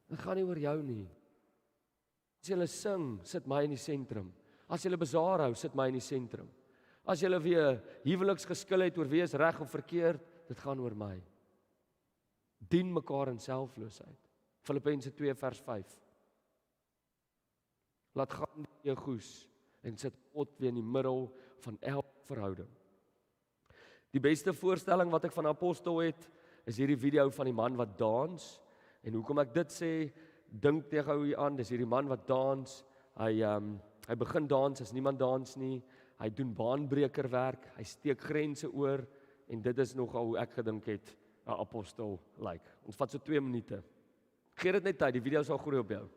dit gaan nie oor jou nie. As jy sing, sit my in die sentrum, as jy bazaar hou, sit my in die sentrum. As jy weer huweliksgeskil het oor wie is reg of verkeerd, dit gaan oor my. Dien mekaar in selfloosheid. Filippense 2 vers 5. Laat gaan die ego's en sit God weer in die middel van elke verhouding. Die beste voorstelling wat ek van apostel het, is hierdie video van die man wat dans. En hoekom ek dit sê, dink tegenhou hier aan, dis hierdie man wat dans. Hy begin dans as niemand dans nie. Hy doen baanbrekerwerk, hy steek grense oor, en dit is nogal hoe ek gedink het 'n apostel lyk. Ons vat so 2 minute. Gee dit net tyd, die video sal groei op jou.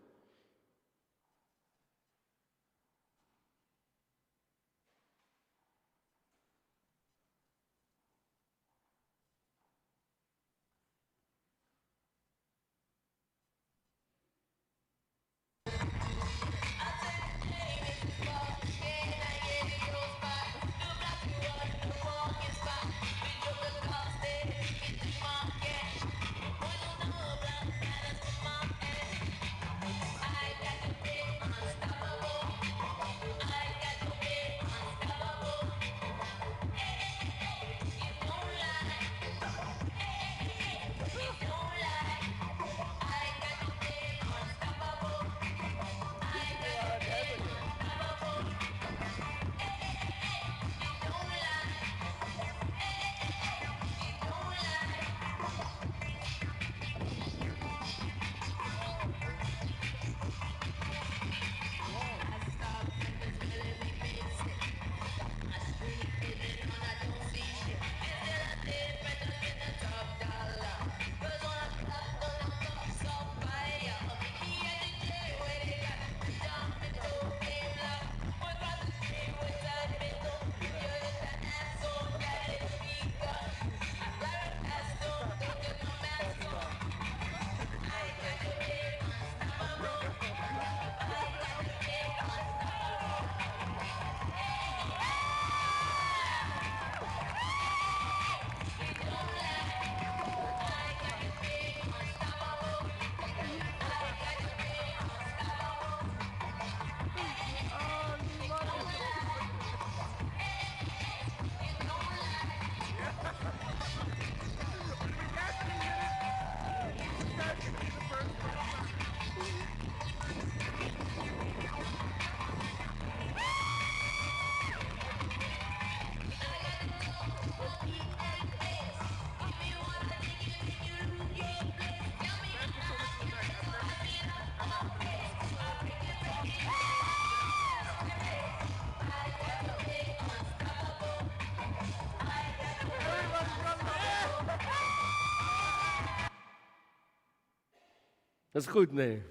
Dis goed, nee.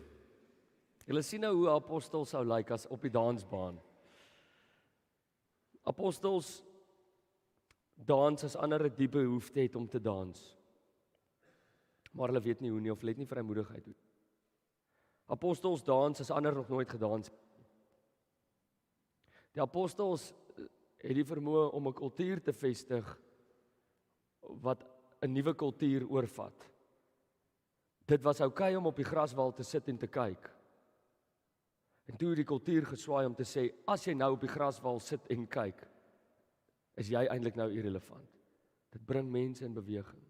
Julle sien nou hoe 'n apostel sou lyk as op die dansbaan. Apostels dans as ander 'n diepe behoefte het om te dans. Maar hulle weet nie hoe nie of hulle het nie vrymoedigheid nie. Apostels dans as ander nog nooit gedans het. Die apostels het die vermoë om 'n kultuur te vestig wat 'n nuwe kultuur oorvat. Dit was oukei om op die graswal te sit en te kyk. En toe het die kultuur geswaai om te sê, as jy nou op die graswal sit en kyk, is jy eintlik nou irrelevant. Dit bring mense in beweging.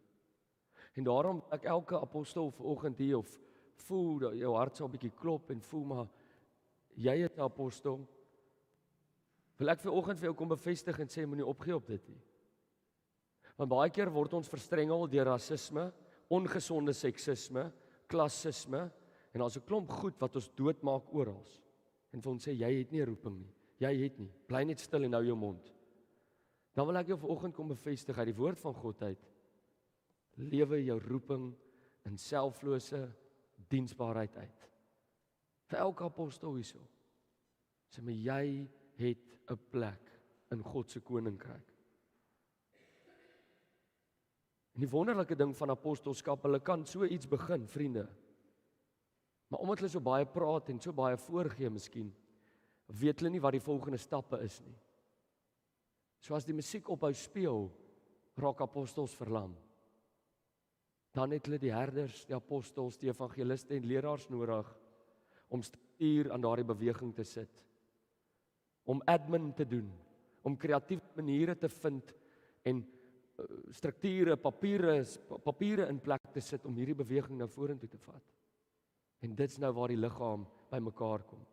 En daarom ek elke apostel vanoggend hier of voel dat jou hart so 'n bietjie klop en voel maar jy is 'n apostel. Wil ek vanoggend vir jou kom bevestig en sê moenie opgee op dit nie. Want baie keer word ons verstrengel deur rasisme, ongesonde seksisme, klassisme en daar's 'n klomp goed wat ons doodmaak oral. En vir ons sê jy het nie 'n roeping nie. Jy het nie. Bly net stil en hou jou mond. Dan wil ek jou vanoggend kom bevestig uit die woord van God uit. Lewe jou roeping in selflose diensbaarheid uit. Vir elke apostel hierso. Sê maar jy het 'n plek in God se koninkryk. En die wonderlike ding van apostelskap, hulle kan so iets begin, vriende. Maar omdat hulle so baie praat en so baie voorgee miskien, weet hulle nie wat die volgende stappe is nie. So as die musiek ophou speel, raak apostels verlam. Dan het hulle die herders, die apostels, die evangeliste en leraars nodig om struktuur aan daardie beweging te sit. Om admin te doen, om kreatiewe maniere te vind en strukture, papiere in plek te sit om hierdie beweging nou vorentoe te vat. En dit's nou waar die liggaam bymekaar kom.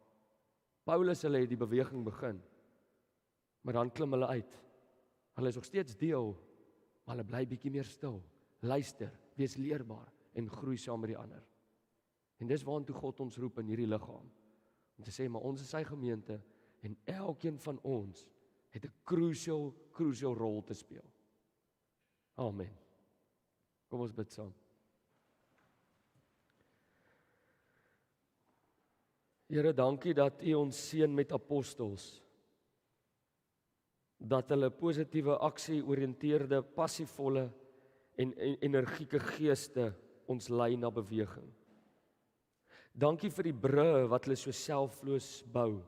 Paulus hulle het die beweging begin, maar dan klim hulle uit. Hulle is nog steeds deel, maar hulle bly bietjie meer stil, luister, wees leerbaar en groei saam met die ander. En dis waartoe God ons roep in hierdie liggaam, om te sê, maar ons is sy gemeente en elkeen van ons het 'n crucial rol te speel. Amen. Kom ons bid saam. Here, dankie dat U ons seën met apostels. Dat hulle positiewe aksie-oriënteerde, passievolle en energieke geeste ons lei na beweging. Dankie vir die brûe wat hulle so selfloos bou.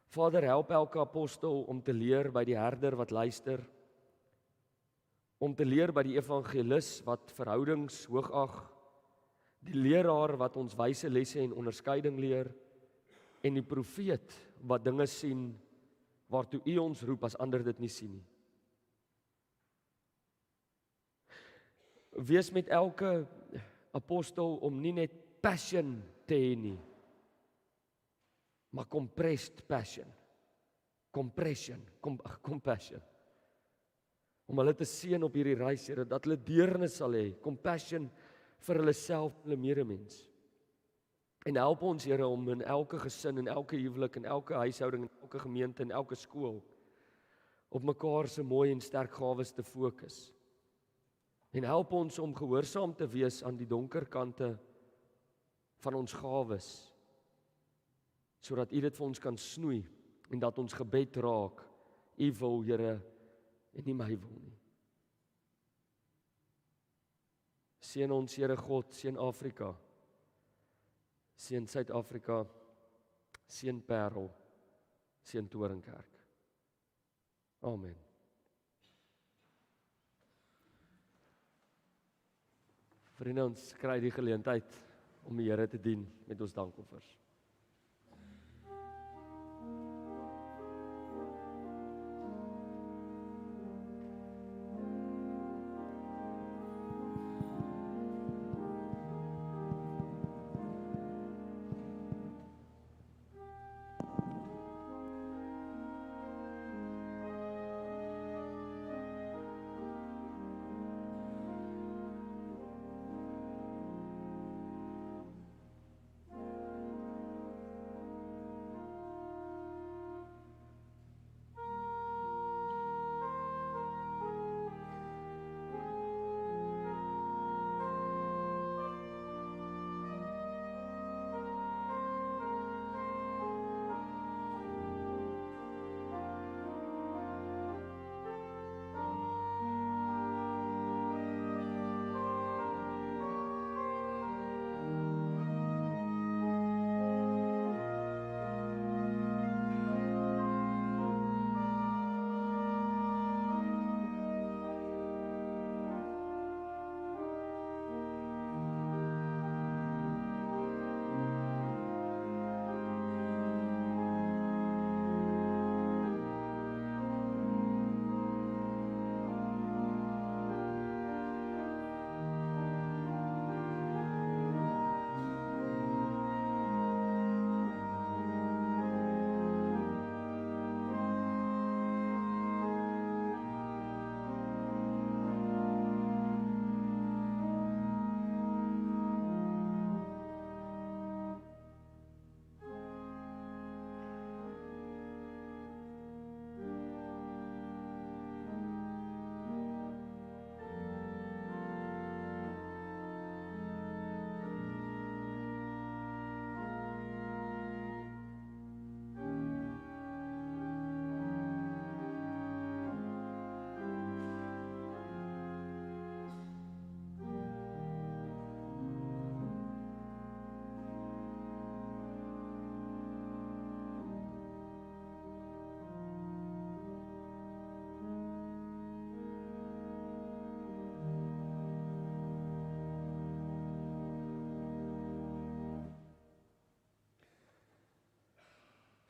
Vader, help elke apostel om te leer by die herder wat luister, om te leer by die evangelis wat verhoudings hoogag, die leraar wat ons wyse lesse en onderskeiding leer, en die profeet wat dinge sien waartoe U ons roep as ander dit nie sien nie. Wees met elke apostel om nie net passion te hê nie, maar compressed passion, compassion. Om hulle te seën op hierdie reis, Here, dat hulle deernis sal hê, compassion vir hulle self, hulle medemens. En help ons, Here, om in elke gesin, in elke huwelik, in elke huishouding, in elke gemeente, in elke skool, op mekaar se mooi en sterk gawes te fokus. En help ons om gehoorsaam te wees aan die donker kante van ons gawes, sodat U dit vir ons kan snoei, en dat ons gebed raak, U wil, Here, en nie my wil nie. Seën ons, Here God, seën Afrika, seën Suid-Afrika, seën Parel, seën Toringkerk. Amen. Vriende, ons kry die geleentheid om die Here te dien met ons dankoffers.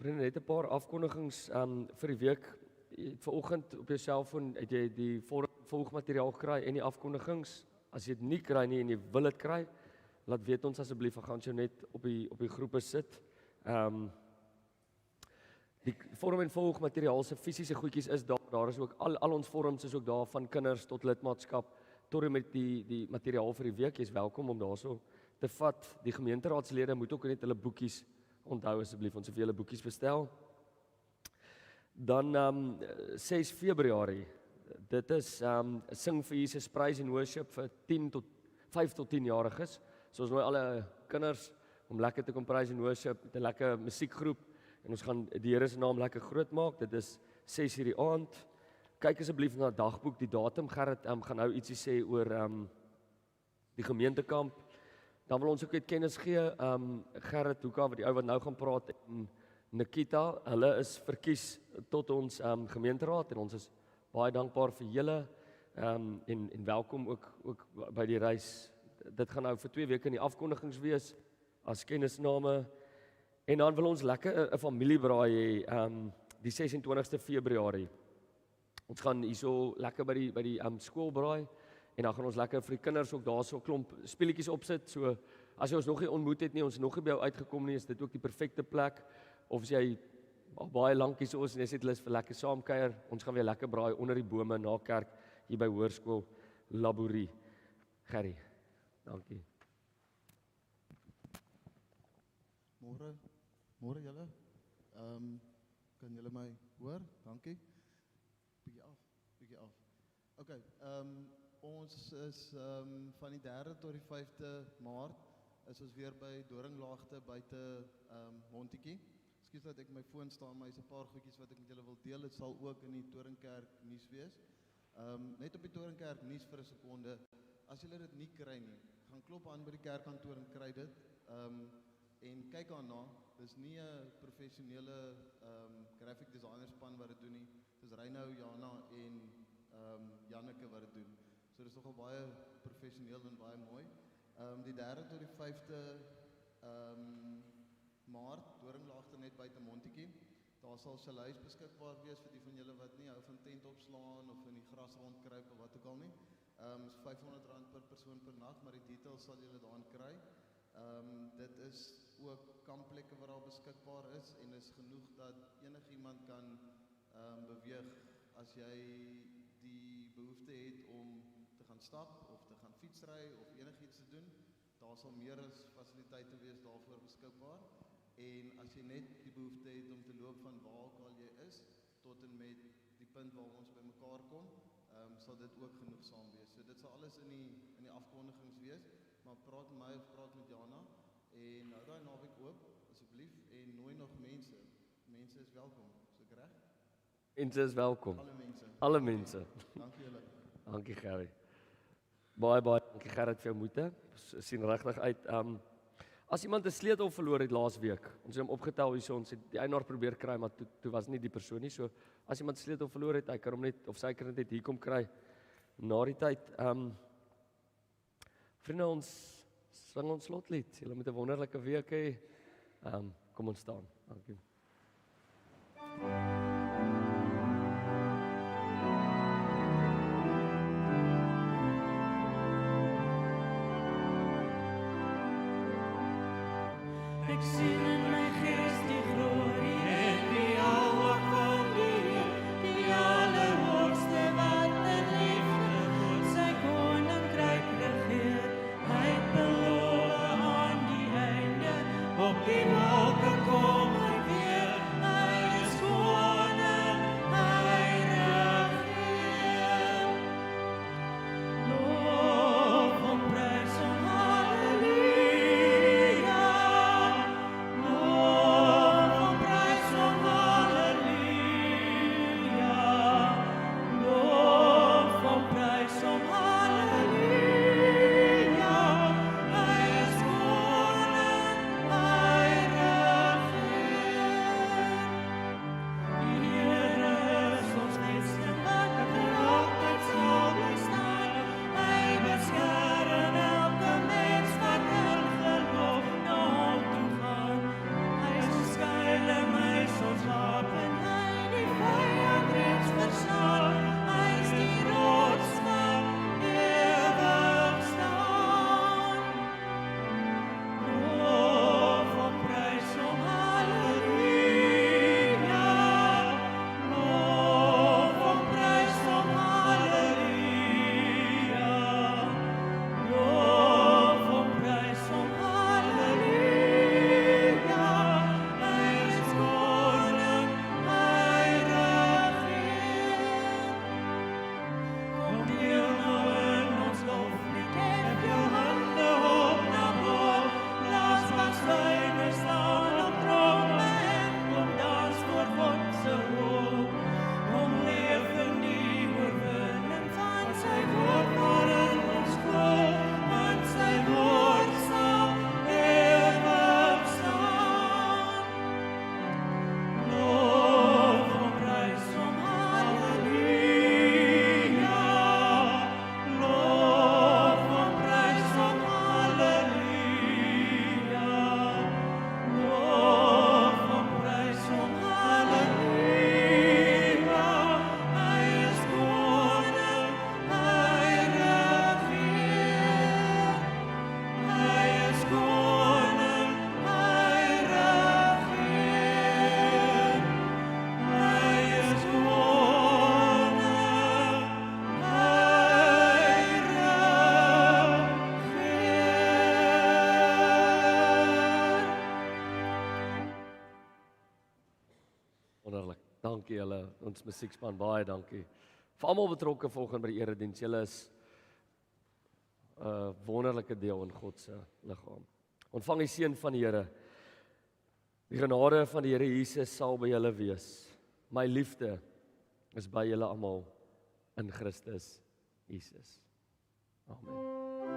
Vriende, net 'n paar afkondigings vir die week. Vanoggend op jou selfoon het jy die volgmateriaal gekry en die afkondigings. As jy dit nie kry nie en jy wil dit kry, laat weet ons asseblief, gaan ons jou net op die groepe sit. Die vorm en volgmateriaal se fisiese goedjies is daar. Daar is ook al ons vorms is ook daar, van kinders tot lidmaatskap tot en met die materiaal vir die week. Jy's welkom om daarso te vat. Die gemeenteraadslede moet ook net hulle boekies onthou asseblief, ons het vir julle boekies bestel. Dan 6 Februarie. Dit is sing vir Jesus Praise and Worship vir 5 tot 10 jariges. So ons nooi alle kinders om lekker te kom praise and worship, 'n lekker musiekgroep en ons gaan die Here se naam lekker groot maak. Dit is 6:00 die aand. Kyk asseblief na dagboek, die datum. Gerrit gaan nou ietsie sê oor die gemeentekamp. Dan wil ons ook net kennis gee, Gerrit Hoeka, wat die ou wat nou gaan praat, en Nikita, hulle is verkies tot ons gemeenteraad en ons is baie dankbaar vir julle en welkom ook by die reis. Dit gaan nou vir 2 weke in die afkondigings wees as kennisname. En dan wil ons lekker 'n familiebraai hê die 26ste Februarie. Ons gaan hierso lekker by die skool braai. En dan gaan ons lekker vir die kinders ook daarso 'n klomp speletjies opsit. So as jy ons nog nie ontmoet het nie, ons nog nie by jou uitgekom nie, is dit ook die perfekte plek. Of as jy al baie lank hier is en jy sê lus vir lekker saamkuier, ons gaan weer lekker braai onder die bome na kerk hier by Hoërskool Laborie. Gerry. Dankie. Môre julle. Kan julle my hoor? Dankie. Bietjie af. Okay, ons is van die 3de tot die 5de Maart is ons weer by Doringlaagte buite Montetjie. Ekskuus dat ek my foon staan, maar is 'n paar goedjies wat ek met julle wil deel. Dit sal ook in die Doringkerk nuus wees. Net op die Doringkerk nuus vir 'n sekonde. As julle dit nie kry nie, gaan klop aan by die kerkkantoor en kry dit. En kyk daarna, dis nie 'n professionele graphic designer span wat dit doen nie. Dis Reynou, Jana en Janneke wat dit doen. So dis nogal baie professioneel en baie mooi. Die 3de tot die 5de Maart, Doringlaagte net buite Montetjie. Daar sal saleis beskikbaar wees vir die van julle wat nie hou van tent opslaan of in die gras rondkruip of wat ook al nie. Is R500 per persoon per nag, maar die details sal julle daarin kry. Dit is ook kampplekke wat daar beskikbaar is en is genoeg dat enigiemand kan beweeg as jy die behoefte het om te gaan stap of te gaan fietsry of enigiets te doen. Daar sal meer as fasiliteite wees daarvoor beskikbaar. En as jy net die behoefte het om te loop van waar ook al jy is tot en met die punt waar ons by mekaar kom, sal dit ook genoegsaam wees. So dit sal alles in die afkondigings wees, maar praat met my of praat met Jana en hou daai naweek oop asseblief en nooi nog mense. Mense is welkom. Is ek reg? Mense is welkom. Alle mense. Dankie julle. Dankie Gerry. Baie dankie Gerrit vir jou moeite. Ons sien regtig uit. As iemand 'n sleutel verloor het laas week, ons het hom opgetel hierso, ons het die eienaar probeer kry, maar toe was nie die persoon nie. So as iemand sleutel verloor het, hy kan hom net of sy kan dit hier kom kry na die tyd. Vriende, ons sing ons slotlied. Julle moet 'n wonderlike week hê. Kom ons staan. Dankie. Ek sien in my gees die glorie en die almaak van die Heer, die Allerhoogste wat in liefde sy koninkryk regeer. Hy het beloof aan die einde, op die wolke kom hy weer. Hy is koning, hy regeer. Loof hom, prys hom, halleluja. Wonderlik. Dankie julle, ons musiekspan, baie dankie. Vir almal betrokke volgens by die erediens. Julle is 'n wonderlike deel in God se liggaam. Ontvang die seën van die Here. Die genade van die Here Jesus sal by julle wees. My liefde is by julle almal in Christus Jesus. Amen.